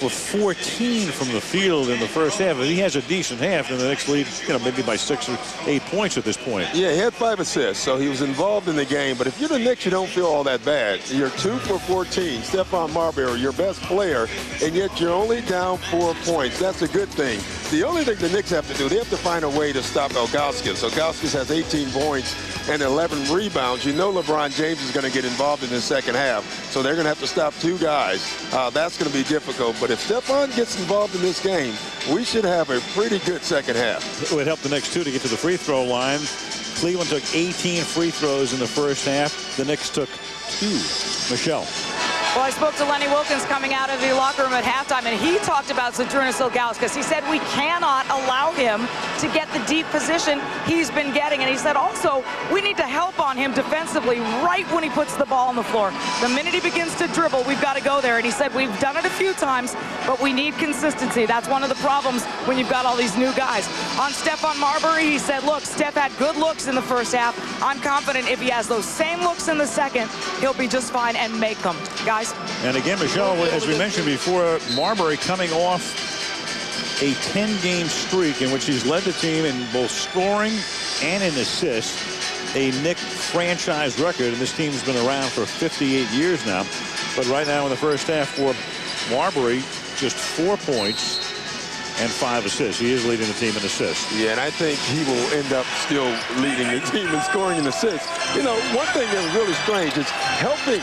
for 14 from the field in the first half. If he has a decent half, then the Knicks lead, maybe by 6 or 8 points at this point. Yeah, he had 5 assists, so he was involved in the game. But if you're the Knicks, you don't feel all that bad. You're 2 for 14. Stephon Marbury, your best player, and yet you're only down 4 points. That's a good thing. The only thing the Knicks have to do, they have to find a way to stop Ilgauskas. Ilgauskas has 18 points and 11 rebounds. You know LeBron James is going to get involved in the second half, so they're going to have to stop 2 guys. That's going to be difficult. But if Stephon gets involved in this game, we should have a pretty good second half. It would help the Knicks, too, to get to the free throw line. Cleveland took 18 free throws in the first half. The Knicks took 2. Michelle. Well, I spoke to Lenny Wilkins coming out of the locker room at halftime, and he talked about Zydrunas Ilgauskas. He said we cannot allow him to get the deep position he's been getting. And he said also we need to help on him defensively right when he puts the ball on the floor. The minute he begins to dribble, we've got to go there. And he said we've done it a few times, but we need consistency. That's one of the problems when you've got all these new guys. On Stephon Marbury, he said, look, Steph had good looks in the first half. I'm confident if he has those same looks in the second, he'll be just fine and make them. Guys. And again, Michelle, as we mentioned before, Marbury coming off a 10-game streak in which he's led the team in both scoring and in assists, a Knick franchise record, and this team's been around for 58 years now. But right now in the first half for Marbury, just 4 points and 5 assists. He is leading the team in assists. Yeah, and I think he will end up still leading the team in scoring and assists. You know, one thing that was really strange is helping.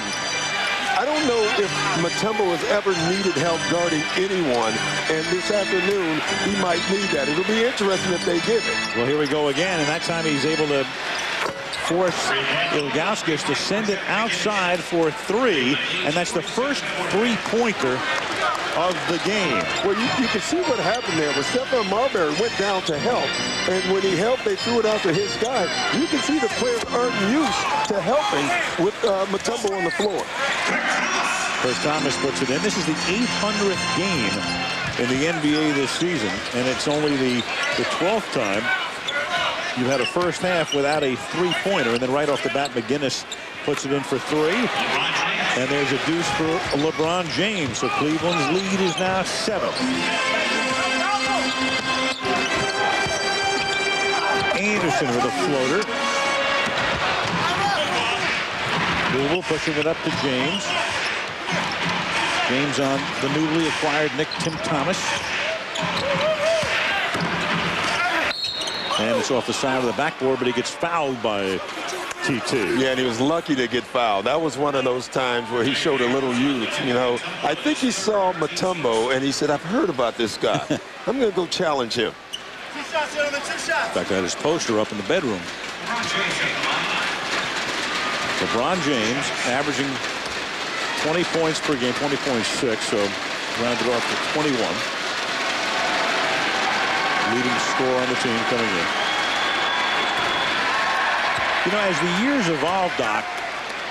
I don't know if Mutombo has ever needed help guarding anyone, and this afternoon he might need that. It'll be interesting if they give it. Well, here we go again, and that time he's able to force Ilgauskas to send it outside for 3, and that's the first 3-pointer of the game. Well, you can see what happened there. When Stephon Marbury went down to help, and when he helped, they threw it out to his guy. You can see the players aren't used to helping with Mutombo on the floor. Chris Thomas puts it in. This is the 800th game in the NBA this season, and it's only the 12th time you had a first half without a 3-pointer. And then right off the bat, McGinnis puts it in for 3. And there's a deuce for LeBron James. So Cleveland's lead is now 7. Anderson with a floater. Louisville pushing it up to James. James on the newly acquired Nick Tim Thomas. And it's off the side of the backboard, but he gets fouled by T2. Yeah, and he was lucky to get fouled. That was one of those times where he showed a little youth. You know, I think he saw Mutombo, and he said, I've heard about this guy. I'm going to go challenge him. 2 shots, gentlemen, 2 shots. In fact, I had his poster up in the bedroom. LeBron James averaging 20 points per game, 20.6, so rounded off to 21. Leading scorer on the team coming in. You know, as the years evolve, Doc,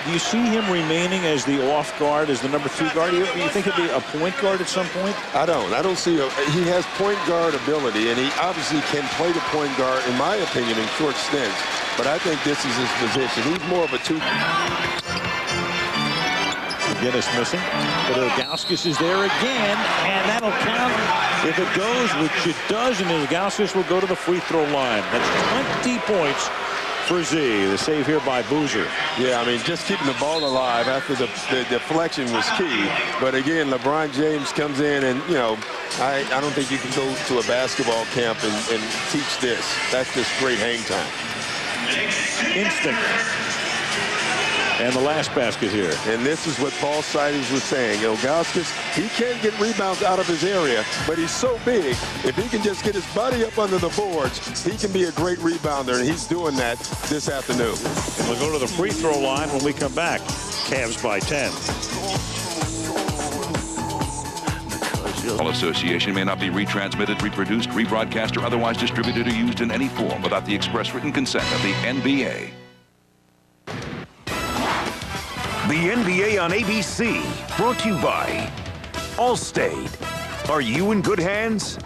do you see him remaining as the off guard, as the number 2 guard? Do you think he'll be a point guard at some point? I don't see he has point guard ability, and he obviously can play the point guard, in my opinion, in short stints. But I think this is his position. He's more of a 2. McGinnis missing, but Ilgauskas is there again, and that'll count if it goes, which it does, and Ilgauskas will go to the free throw line. That's 20 points for Z. The save here by Boozer. Yeah, I mean, just keeping the ball alive after the deflection was key. But again, LeBron James comes in, and, you know, I don't think you can go to a basketball camp and teach this. That's just great hang time. Instant. And the last basket here. And this is what Paul Siders was saying. Ilgauskas, he can't get rebounds out of his area, but he's so big. If he can just get his body up under the boards, he can be a great rebounder, and he's doing that this afternoon. And we'll go to the free throw line when we come back. Cavs by 10. All association may not be retransmitted, reproduced, rebroadcast, or otherwise distributed or used in any form without the express written consent of the NBA. The NBA on ABC, brought to you by Allstate. Are you in good hands?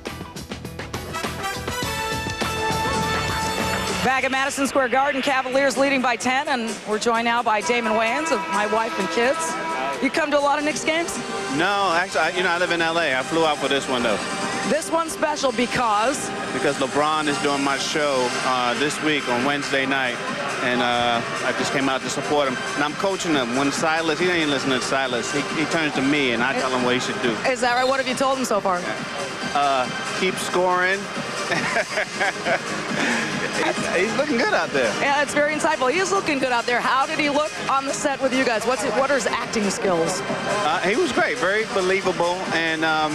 Back at Madison Square Garden, Cavaliers leading by 10, and we're joined now by Damon Wayans of My Wife and Kids. You come to a lot of Knicks games? No, actually, I live in L.A. I flew out for this one, though. This one's special because LeBron is doing my show this week on Wednesday night, and I just came out to support him. And I'm coaching him. When Silas, he ain't listening to Silas. He turns to me, and I tell him what he should do. Is that right? What have you told him so far? Keep scoring. He's looking good out there. Yeah, it's very insightful. He is looking good out there. How did he look on the set with you guys? What are his acting skills? He was great, very believable, and I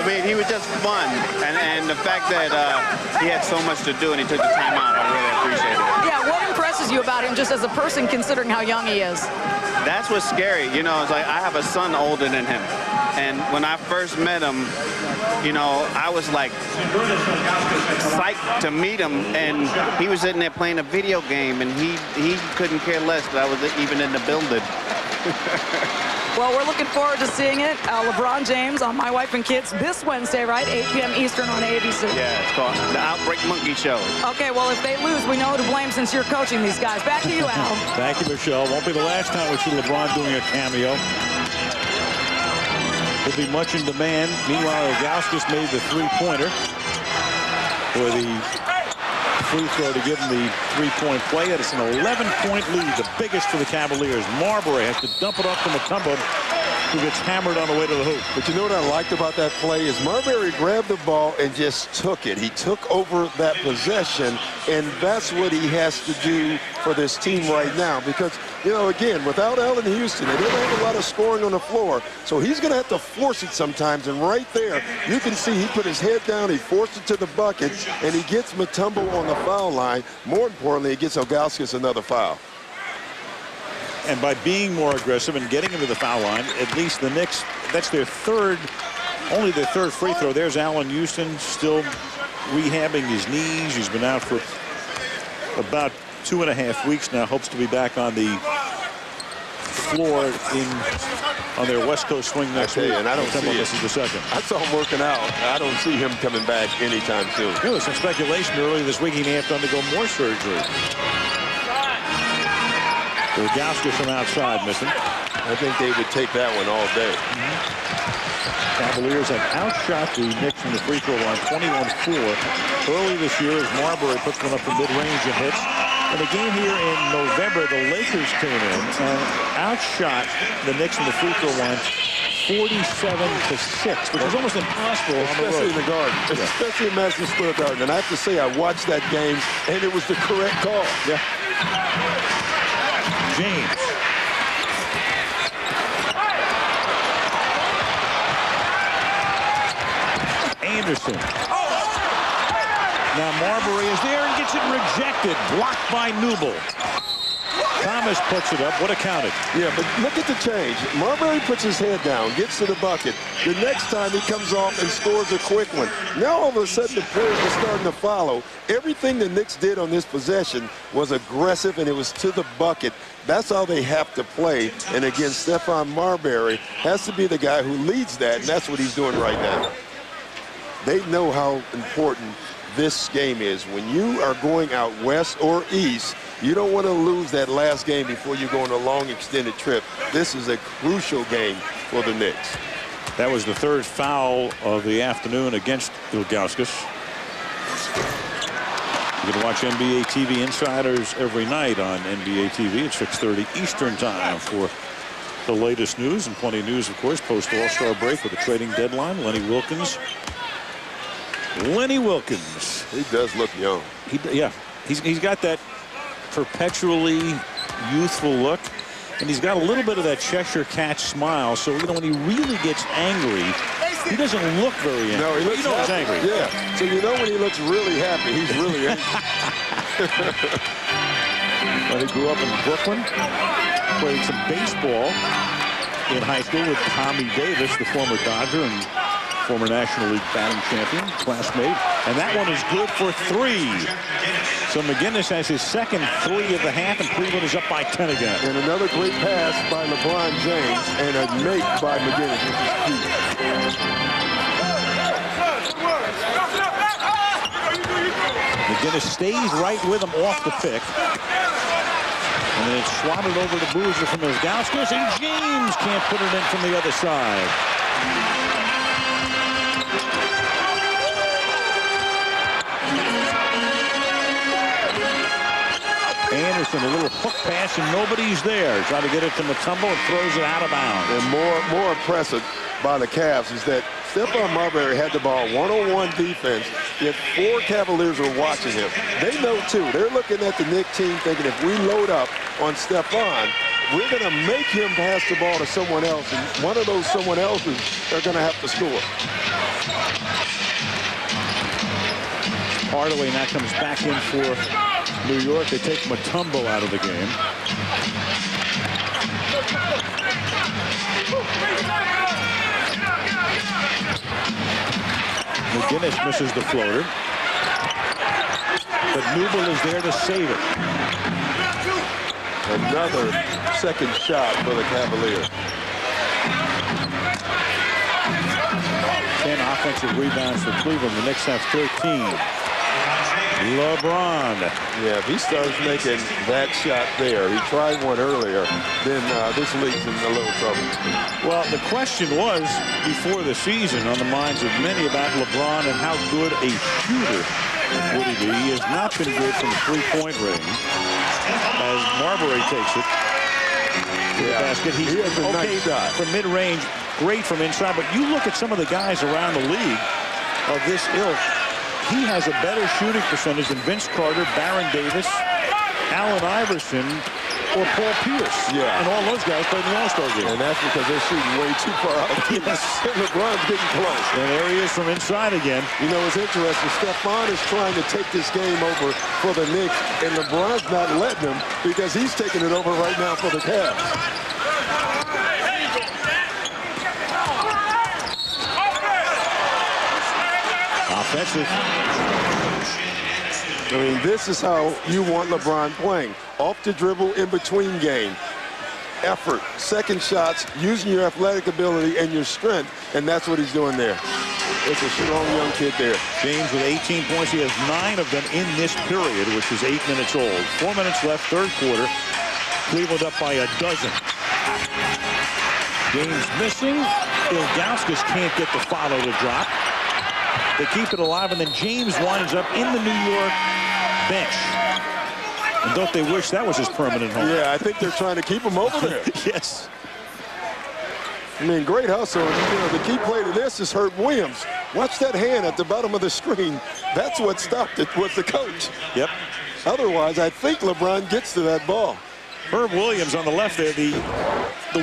mean, he was just fun. And the fact that he had so much to do and he took the time out, I really appreciate it. Yeah, what impresses you about him just as a person, considering how young he is? That's what's scary. It's like I have a son older than him. And when I first met him, I was like psyched to meet him, and he was sitting there playing a video game, and he couldn't care less that I was even in the building. Well, we're looking forward to seeing it. LeBron James on My Wife and Kids this Wednesday, right? 8 p.m. Eastern on ABC. Yeah, it's called The Outbreak Monkey Show. Okay, well, if they lose, we know who to blame since you're coaching these guys. Back to you, Al. Thank you, Michelle. Won't be the last time we see LeBron doing a cameo. Will be much in demand. Meanwhile, Ilgauskas made the three-pointer for the free throw to give him the three-point play. It's an 11-point lead, the biggest for the Cavaliers. Marbury has to dump it off to Mutombo, who gets hammered on the way to the hoop. But you know what I liked about that play is Marbury grabbed the ball and just took it. He took over that possession, and that's what he has to do for this team right now. Because, again, without Allen Houston, they don't have a lot of scoring on the floor, so he's going to have to force it sometimes. And right there, you can see he put his head down, he forced it to the bucket, and he gets Mutombo on the foul line. More importantly, he gets Ilgauskas another foul. And by being more aggressive and getting into the foul line, at least the Knicks, that's their only their third free throw. There's Allen Houston still rehabbing his knees. He's been out for about 2.5 weeks now. Hopes to be back on the floor on their West Coast swing next week. And I don't see this is the second. I saw him working out. I don't see him coming back anytime soon. There was some speculation earlier this week he may have to undergo more surgery. Ilgauskas from outside missing. I think they would take that one all day. Cavaliers have outshot the Knicks from the free throw line 21-4 early this year as Marbury puts one up from mid-range and hits. In the game here in November, the Lakers came in and outshot the Knicks from the free throw line 47-6, which was almost impossible on the road. Especially in the Garden, especially in Madison Square Garden. And I have to say, I watched that game, and it was the correct call. Yeah. James. Anderson. Now Marbury is there and gets it rejected. Blocked by Newble. Thomas puts it up. What a counted. Yeah, but look at the change. Marbury puts his head down, gets to the bucket. The next time he comes off and scores a quick one. Now all of a sudden the players are starting to follow. Everything the Knicks did on this possession was aggressive, and it was to the bucket. That's how they have to play. And again, Stephon Marbury has to be the guy who leads that, and that's what he's doing right now. They know how important this game is. When you are going out west or east, you don't want to lose that last game before you go on a long extended trip. This is a crucial game for the Knicks. That was the third foul of the afternoon against Ilgauskas. You can watch NBA TV Insiders every night on NBA TV at 6:30 Eastern Time for the latest news, and plenty of news, of course, post All-Star break with the trading deadline. Lenny Wilkens. He does look young. He's got that perpetually youthful look, and he's got a little bit of that Cheshire Cat smile. So when he really gets angry, he doesn't look very angry. No, he looks he's angry. Yeah. So when he looks really happy, he's really angry. Well, he grew up in Brooklyn, played some baseball in high school with Tommy Davis, the former Dodger and former National League batting champion, classmate. And that one is good for 3. So McGinnis has his second 3 of the half, and Cleveland is up by 10 again. And another great pass by LeBron James and a make by McGinnis, which is key. McGinnis stays right with him off the pick. And then it's swatted over to Boozer from Ilgauskas, and James can't put it in from the other side. Anderson, a little hook pass, and nobody's there. Trying to get it to Mutombo and throws it out of bounds. And more impressive by the Cavs is that Stephon Marbury had the ball, one-on-one defense, yet 4 Cavaliers were watching him. They know, too. They're looking at the Knicks team thinking if we load up on Stephon, we're going to make him pass the ball to someone else, and one of those someone else's are going to have to score. Hardaway now comes back in for New York. They take Mutombo out of the game. McGinnis misses the floater. But Newble is there to save it. Another second shot for the Cavaliers. 10 offensive rebounds for Cleveland. The Knicks have 13. LeBron. Yeah, if he starts making that shot there, he tried one earlier, then this league's in a little trouble. Well, the question was before the season on the minds of many about LeBron and how good a shooter would he be. He has not been good from three-point range as Marbury takes it to the basket. He has a nice shot from mid-range, great from inside, but you look at some of the guys around the league of this ilk. He has a better shooting percentage than Vince Carter, Baron Davis, Allen Iverson, or Paul Pierce. Yeah. And all those guys played in the All-Star game. And that's because they're shooting way too far out. Yes. LeBron's getting close. And there he is from inside again. You know, it's interesting. Stephon is trying to take this game over for the Knicks, and LeBron's not letting him because he's taking it over right now for the Cavs. Offensive. I mean, this is how you want LeBron playing. Off the dribble, in between game. Effort, second shots, using your athletic ability and your strength, and that's what he's doing there. It's a strong young kid there. James with 18 points. He has 9 of them in this period, which is 8 minutes old. 4 minutes left, third quarter. Cleveland up by a dozen. James missing. Ilgauskas can't get the follow to drop. They keep it alive, and then James winds up in the New York bench. And don't they wish that was his permanent home? Yeah, I think they're trying to keep him over there. Yes. I mean, great hustle. And, you know, the key play to this is Herb Williams. Watch that hand at the bottom of the screen. That's what stopped it, was the coach. Yep. Otherwise, I think LeBron gets to that ball. Herb Williams on the left there, the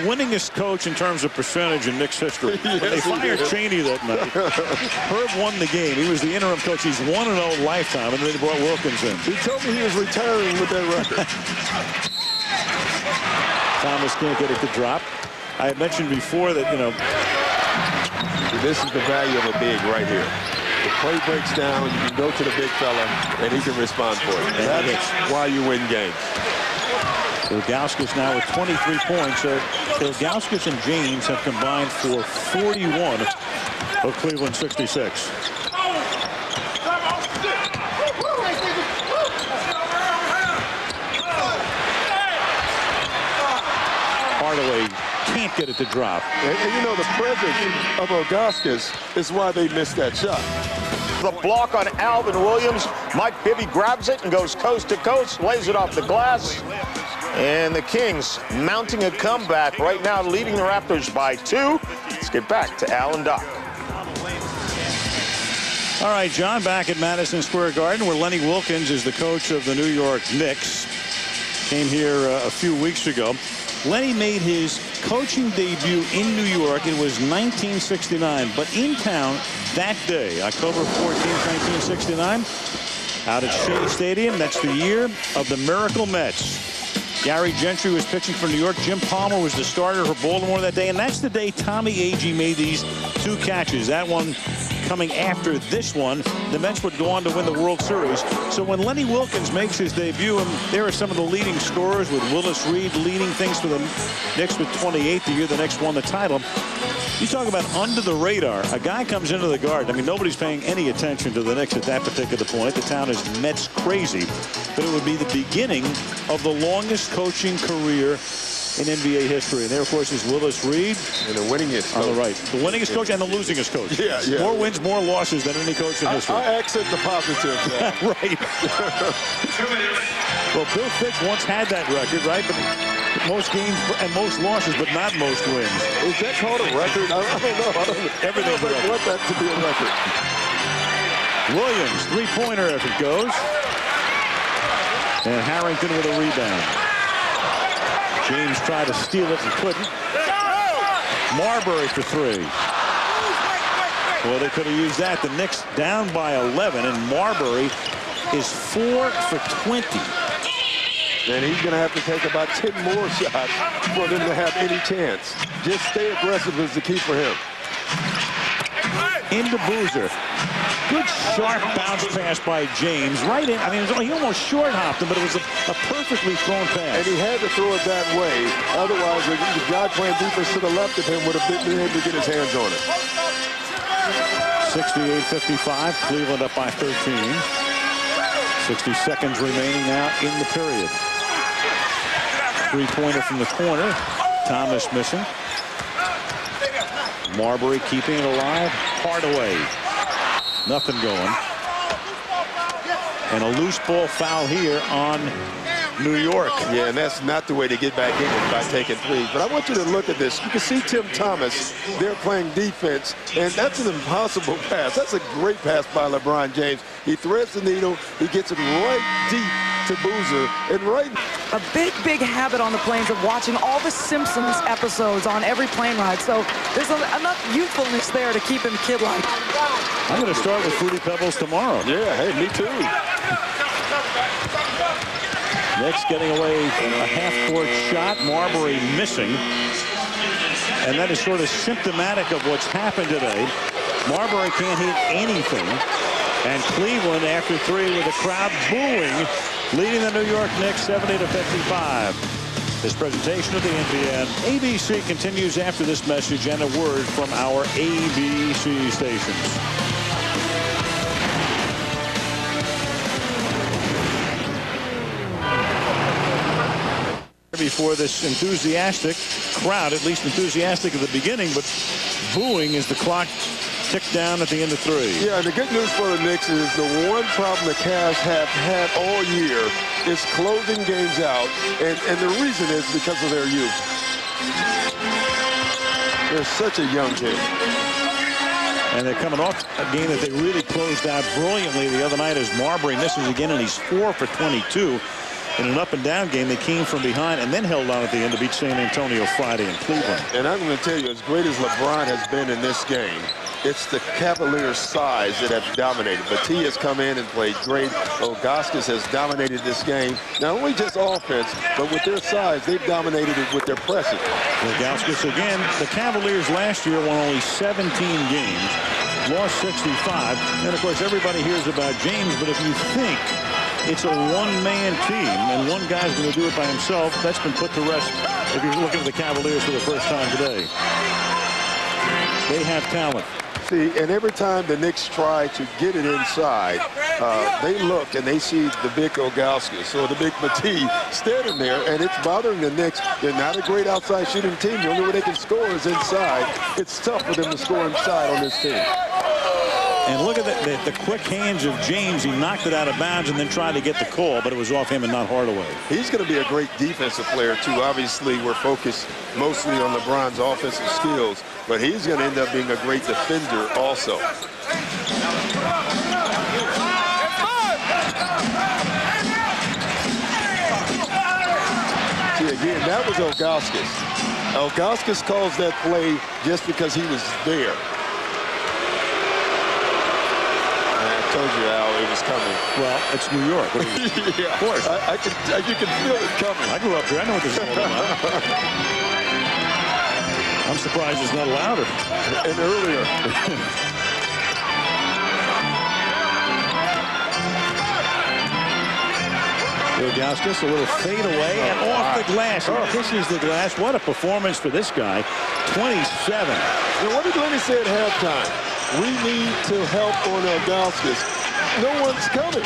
winningest coach in terms of percentage in Knicks history. Yes, when they fired Chaney that night, Herb won the game. He was the interim coach. He's 1-0 lifetime, and then they brought Wilkins in. He told me he was retiring with that record. Thomas can't get it to drop. I had mentioned before that, you know. This is the value of a big right here. The play breaks down, you can go to the big fella, and he can respond for it. And that's why you win games. Ilgauskas now with 23 points. Ilgauskas and James have combined for 41 of Cleveland's 66. Hardaway can't get it to drop. And you know, the presence of Ilgauskas is why they missed that shot. The block on Alvin Williams. Mike Bibby grabs it and goes coast to coast, lays it off the glass. And the Kings mounting a comeback right now, leading the Raptors by 2. Let's get back to Al and Doc. All right, John, back at Madison Square Garden, where Lenny Wilkens is the coach of the New York Knicks. Came here a few weeks ago. Lenny made his coaching debut in New York. It was 1969, but in town that day, October 14th, 1969, out at Shea Stadium. That's the year of the Miracle Mets. Gary Gentry was pitching for New York. Jim Palmer was the starter for Baltimore that day. And that's the day Tommy Agee made these 2 catches. That one coming after this one, the Mets would go on to win the World Series. So when Lenny Wilkens makes his debut, and there are some of the leading scorers, with Willis Reed leading things for the Knicks with 28 the year the Knicks won the title. You talk about under the radar. A guy comes into the Garden. I mean, nobody's paying any attention to the Knicks at that particular point. The town is Mets crazy. But it would be the beginning of the longest coaching career in NBA history. And there, of course, is Willis Reed. And the winningest coach. On the right. The winningest coach and the losingest coach. Yeah, yeah. More wins, more losses than any coach in history. I accept the positive. Right. Well, Bill Fitch once had that record, right? But most games and most losses, but not most wins. Is that called a record? I don't know. Everything's a record. I want that to be a record. Williams, three-pointer if it goes. And Harrington with a rebound. James tried to steal it and couldn't. Marbury for three. Well, they could have used that. The Knicks down by 11, and Marbury is 4 for 20. And he's going to have to take about 10 more shots for them to have any chance. Just stay aggressive is the key for him. Into Boozer. Good sharp bounce pass by James. Right in. I mean, he almost short hopped him, but it was a perfectly thrown pass. And he had to throw it that way. Otherwise, the guy playing defense to the left of him would have been able to get his hands on it. 68-55. Cleveland up by 13. 60 seconds remaining now in the period. Three-pointer from the corner. Thomas missing. Marbury keeping it alive. Hardaway. Nothing going. And a loose ball foul here on New York. Yeah, and that's not the way to get back in it, by taking threes. But I want you to look at this. You can see Tim Thomas. They're playing defense, and that's an impossible pass. That's a great pass by LeBron James. He threads the needle. He gets it right deep to Boozer. And right. A big habit on the planes of watching all the Simpsons episodes on every plane ride. So there's enough youthfulness there to keep him kid-like. I'm going to start with Fruity Pebbles tomorrow. Yeah, hey, me too. Knicks getting away a half-court shot. Marbury missing. And that is sort of symptomatic of what's happened today. Marbury can't hit anything. And Cleveland, after three, with the crowd booing, leading the New York Knicks 70-55. This presentation of the NBN ABC continues after this message and a word from our ABC stations. Before this enthusiastic crowd, at least enthusiastic at the beginning, but booing as the clock ticked down at the end of three. Yeah, the good news for the Knicks is the one problem the Cavs have had all year is closing games out, and the reason is because of their youth. They're such a young team. And they're coming off a game that they really closed out brilliantly the other night as Marbury misses again, and he's 4 for 22. In an up-and-down game, they came from behind and then held on at the end to beat San Antonio Friday in Cleveland. And I'm going to tell you, as great as LeBron has been in this game, it's the Cavaliers' size that have dominated. Batia has come in and played great. Ilgauskas has dominated this game. Not only just offense, but with their size, they've dominated it with their pressing. Ilgauskas again. The Cavaliers last year won only 17 games, lost 65. And, of course, everybody hears about James, but if you think it's a one-man team and one guy's going to do it by himself, that's been put to rest if you're looking at the Cavaliers for the first time today. They have talent. See, and every time the Knicks try to get it inside, they look and they see the big Ilgauskas or the big Batia standing there, and it's bothering the Knicks. They're not a great outside shooting team. The only way they can score is inside. It's tough for them to score inside on this team. And look at the quick hands of James. He knocked it out of bounds and then tried to get the call, but it was off him and not Hardaway. He's going to be a great defensive player, too. Obviously, we're focused mostly on LeBron's offensive skills, but he's going to end up being a great defender also. See, again, that was Ilgauskas. Ilgauskas calls that play just because he was there. I told you, Al, it was coming. Well, it's New York. Yeah, of course. You can feel it coming. I grew up here. I know what this is all about. I'm surprised it's not louder. And earlier. Ilgauskas, a little fade away and off the glass. He kisses the glass. What a performance for this guy. 27. Now, what did Lenny say at halftime? We need to help on Ilgauskas. No one's coming.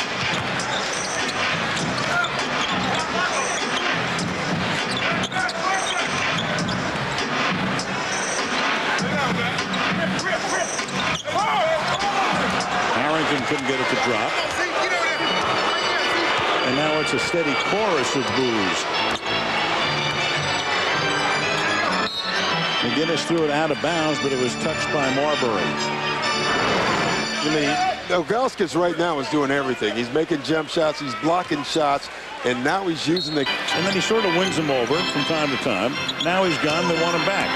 Harrington couldn't get it to drop. And now it's a steady chorus of boos. McGinnis threw it out of bounds, but it was touched by Marbury. Ilgauskas right now is doing everything. He's making jump shots, he's blocking shots, and now he's using the... And then he sort of wins them over from time to time. Now he's gone, they want him back.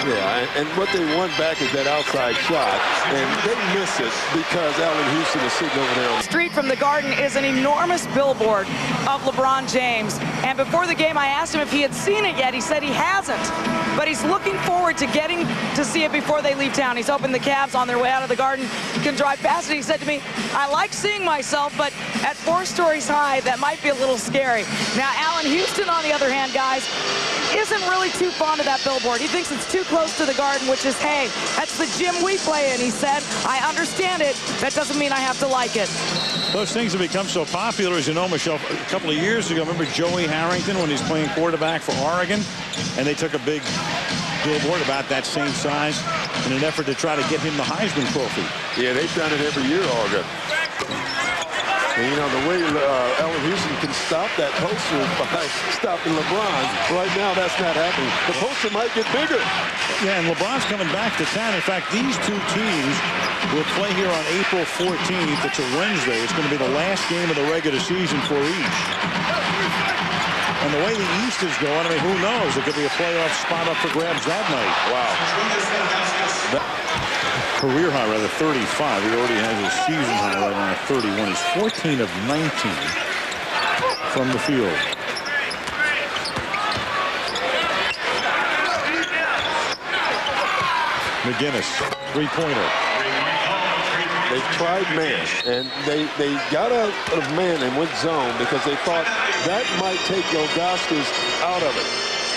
Yeah, and what they want back is that outside shot, and they miss it because Allen Houston is sitting over there. Street from the Garden is an enormous billboard of LeBron James. And before the game, I asked him if he had seen it yet. He said he hasn't. But he's looking forward to getting to see it before they leave town. He's hoping the Cavs on their way out of the Garden can drive past it. He said to me, I like seeing myself, but at 4 stories high, that might be a little scary. Now, Allen Houston, on the other hand, guys, isn't really too fond of that billboard. He thinks it's too close to the Garden, which is, hey, that's the gym we play in. He said, I understand it. That doesn't mean I have to like it. Those things have become so popular, as you know, Michelle, a couple of years ago. Remember Joey Harrington when he's playing quarterback for Oregon? And they took a big billboard about that same size in an effort to try to get him the Heisman Trophy. Yeah, they've done it every year, Oregon. And, you know, the way Allen Houston can stop that poster by stopping LeBron, right now that's not happening. The poster might get bigger. Yeah, and LeBron's coming back to town. In fact, these two teams will play here on April 14th. It's a Wednesday. It's going to be the last game of the regular season for each. And the way the East is going, I mean, who knows? It could be a playoff spot up for grabs that night. Wow. Career high, rather, 35. He already has his season high right now at 31. He's 14 of 19 from the field. McGinnis, three-pointer. They tried man, and they got out of man and went zone because they thought that might take Ilgauskas out of it.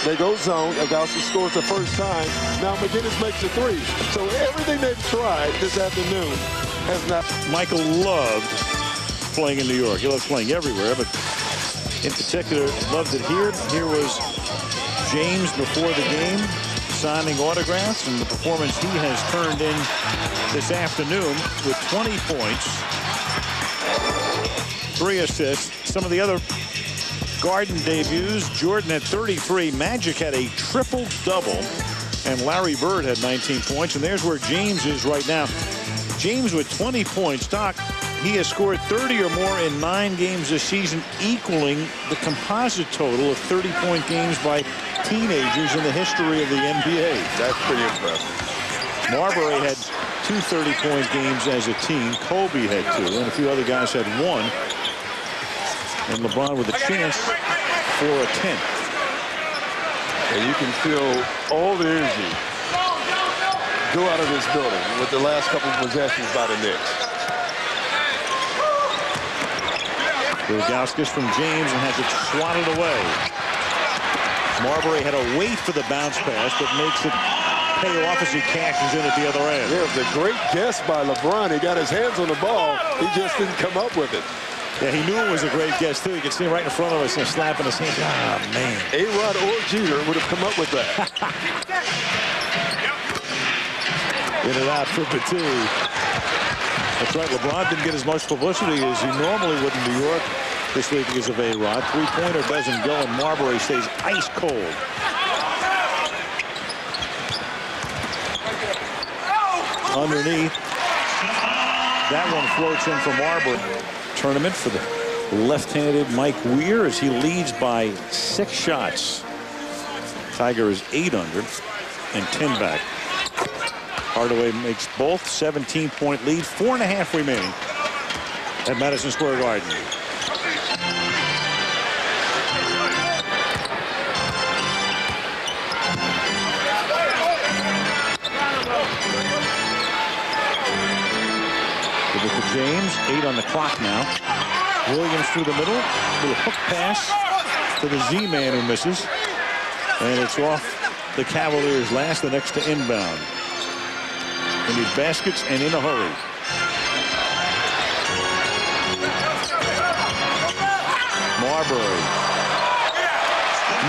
They go zone. Ilgauskas scores the first time. Now McGinnis makes a 3. So everything they've tried this afternoon has not. Michael loved playing in New York. He loved playing everywhere, but in particular loved it here. Here was James before the game signing autographs, and the performance he has turned in this afternoon with 20 points, 3 assists. Some of the other Garden debuts, Jordan had 33, Magic had a triple-double, and Larry Bird had 19 points. And there's where James is right now. James with 20 points. Doc, he has scored 30 or more in 9 games this season, equaling the composite total of 30-point games by teenagers in the history of the NBA. That's pretty impressive. Marbury had 2 30-point games as a teen. Kobe had 2, and a few other guys had 1. And LeBron with a chance for a 10th. And you can feel all the energy go out of this building with the last couple of possessions by the Knicks. Ilgauskas from James and has it swatted away. Marbury had to wait for the bounce pass, but makes it pay off as he cashes in at the other end. Yeah, it was a great guess by LeBron. He got his hands on the ball. He just didn't come up with it. Yeah, he knew it was a great guess, too. You can see him right in front of us and slapping his hands. Ah, man. A-Rod or Jeter would have come up with that. In and out for Batum. That's right. LeBron didn't get as much publicity as he normally would in New York this week because of A-Rod. Three-pointer doesn't go, and Marbury stays ice cold. Underneath. That one floats in for Marbury. Tournament for the left-handed Mike Weir as he leads by 6 shots. Tiger is 8 under and 10 back. Hardaway makes both. 17-point lead. 4.5 remaining at Madison Square Garden. Give it to James. 8 on the clock now. Williams through the middle. Little hook pass to the Z-man who misses. And it's off the Cavaliers last. The Knicks to inbound. They need baskets and in a hurry. Marbury.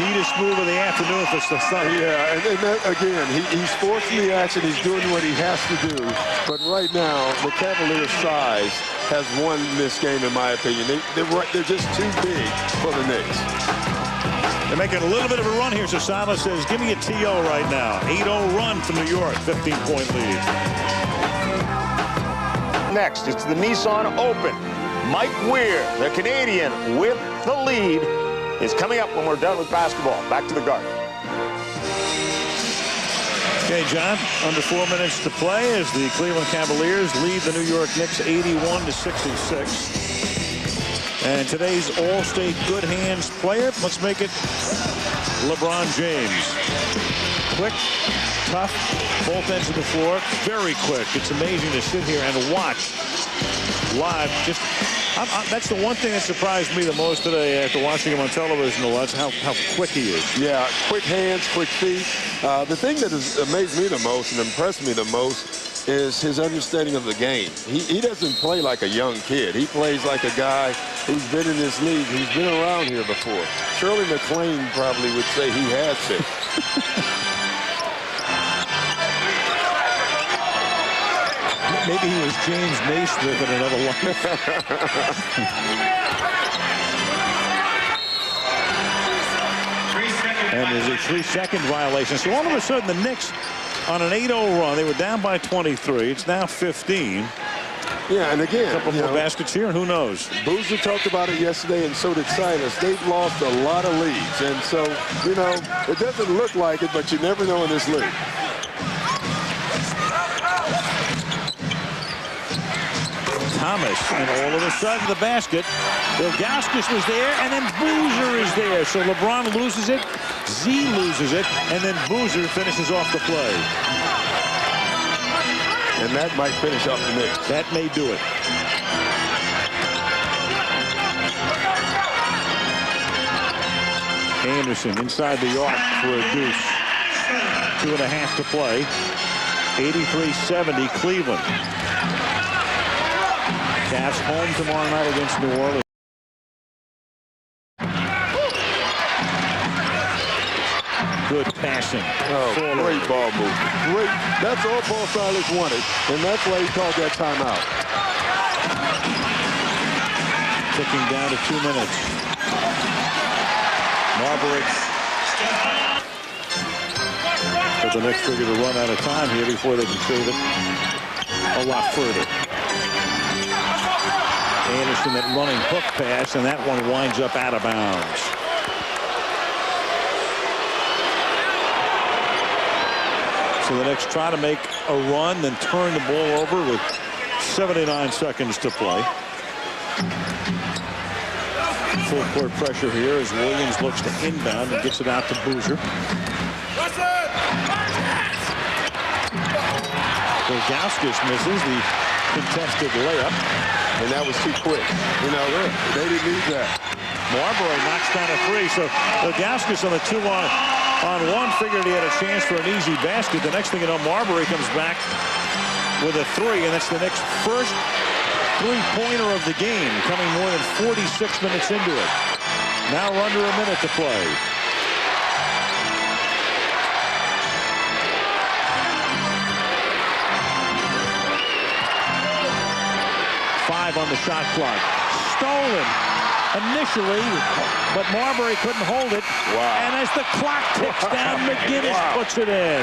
Neatest move of the afternoon for Stefan. Yeah, and that, again, he's forcing the action. He's doing what he has to do. But right now, the Cavaliers' size has won this game, in my opinion. They're just too big for the Knicks. They're making a little bit of a run here, so Silas says, give me a TO right now. 8-0 run from New York, 15-point lead. Next, it's the Nissan Open. Mike Weir, the Canadian, with the lead, is coming up when we're done with basketball. Back to the Garden. Okay, John, under 4 minutes to play as the Cleveland Cavaliers lead the New York Knicks 81-66. And today's All-State Good Hands player, let's make it LeBron James. Quick, tough, both ends of the floor, very quick. It's amazing to sit here and watch live. That's the one thing that surprised me the most today after watching him on television. That's how quick he is. Yeah, quick hands, quick feet. The thing that has amazed me the most and impressed me the most is his understanding of the game. He doesn't play like a young kid. He plays like a guy who's been in this league, who's been around here before. Shirley MacLaine probably would say he has been. Maybe he was James Naismith in another life. And there's a 3-second violation. So all of a sudden the Knicks on an 8-0 run. They were down by 23. It's now 15. Yeah, and again, a couple more baskets here, and who knows? Boozer talked about it yesterday, and so did Silas. They've lost a lot of leads, and so, you know, it doesn't look like it, but you never know in this league. Thomas, and all of a sudden the basket. Ilgauskas was there, and then Boozer is there. So LeBron loses it, Z loses it, and then Boozer finishes off the play. And that might finish off the Knicks. That may do it. Anderson inside the arc for a deuce. 2.5 to play. 83-70 Cleveland. Cavs home tomorrow night against New Orleans. Good passing. Oh, great ball move. Great. That's all Paul Silas wanted, and that's why he called that timeout. Ticking down to 2 minutes. Marbury. So the Knicks figure to run out of time here before they can save it a lot further. Anderson, that running hook pass, and that one winds up out of bounds. So the Knicks try to make a run, then turn the ball over with 79 seconds to play. Full court pressure here as Williams looks to inbound and gets it out to Boozer. Ilgauskas misses the contested layup. And that was too quick. You know, they didn't need that. Marbury knocks down a 3. So Ilgauskas on the 2-on-1 figured he had a chance for an easy basket. The next thing you know, Marbury comes back with a 3, and that's the Knicks' first three-pointer of the game, coming more than 46 minutes into it. Now we're under a minute to play. On the shot clock. Stolen initially, but Marbury couldn't hold it. Wow. And as the clock ticks down, McGinnis puts it in.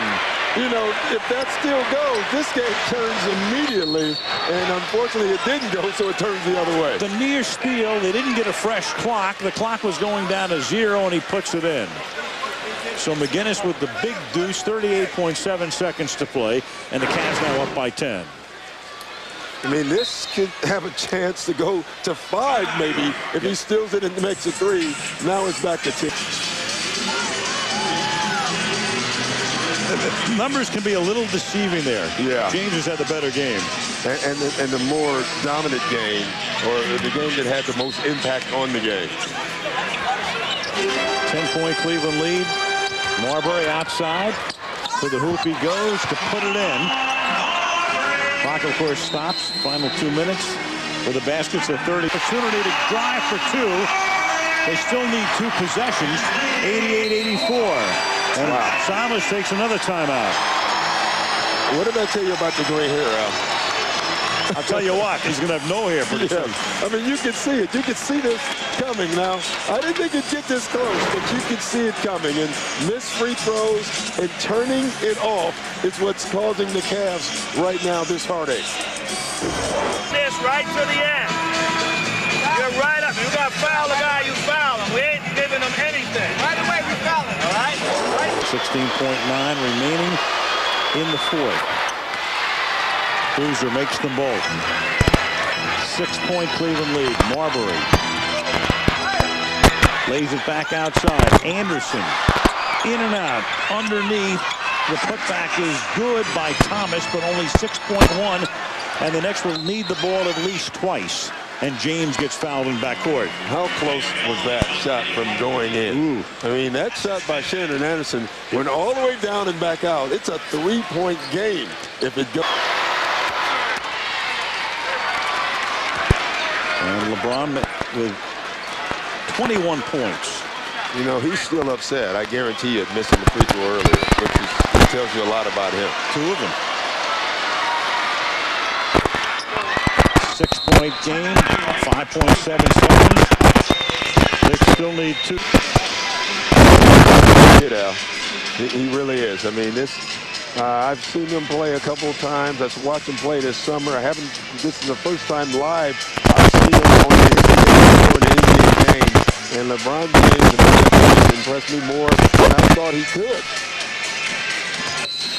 You know, if that still goes, this game turns immediately, and unfortunately it didn't go, so it turns the other way. The near steal, they didn't get a fresh clock. The clock was going down to 0, and he puts it in. So McGinnis with the big deuce, 38.7 seconds to play, and the Cavs now up by 10. I mean, this could have a chance to go to 5, maybe, if he steals it and makes a 3. Now it's back to 2. numbers can be a little deceiving there. Yeah. James has had the better game. And the more dominant game, or the game that had the most impact on the game. 10-point Cleveland lead. Marbury outside. To the hoop he goes to put it in. Clock, of course, stops. Final 2 minutes for the baskets at 30. Opportunity to drive for two. They still need 2 possessions. 88-84. And Silas takes another timeout. What did I tell you about the gray hair, Al? I'll tell you what, he's going to have no hair pretty soon. I mean, you can see it. You can see this coming now. I didn't think it'd get this close, but you can see it coming. And missed free throws and turning it off is what's causing the Cavs right now this heartache. This right to the end. You're right up. You got to foul the guy you foul him. We ain't giving him anything. Right away, we foul him. All right? 16.9 remaining in the fourth. Cruiser makes them both. 6-point Cleveland lead. Marbury lays it back outside. Anderson in and out underneath. The putback is good by Thomas, but only 6.1. And the Knicks will need the ball at least twice. And James gets fouled in backcourt. How close was that shot from going in? Ooh. I mean, that shot by Shannon Anderson went all the way down and back out. It's a 3-point game if it goes. And LeBron with 21 points. You know, he's still upset. I guarantee you, missing the free throw earlier, which tells you a lot about him. 2 of them. 6-point game, 5.7 seconds. They still need 2. Get out. He really is. I mean, this. I've seen him play a couple of times. I've watched him play this summer. I haven't. This is the first time live I've seen him on an NBA game. And LeBron James impressed me more than I thought he could.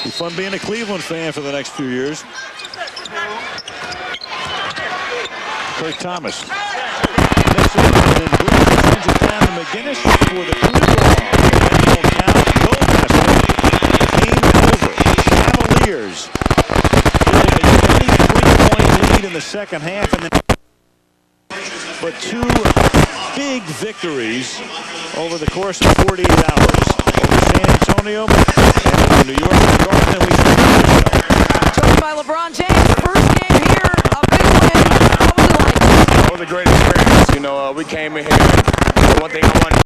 Be fun being a Cleveland fan for the next few years. Kirk Thomas. Misses and then Bruce sends it down to McGinnis for the free throw. Won't count. No basket. Game over. Cavaliers with a 23-point lead in the second half, and then but 2 big victories over the course of 48 hours over San Antonio and New York and Garden. And we Talking by LeBron James, first game here, a big win. What was it like? It was a great experience. You know, we came in here. One thing I wanted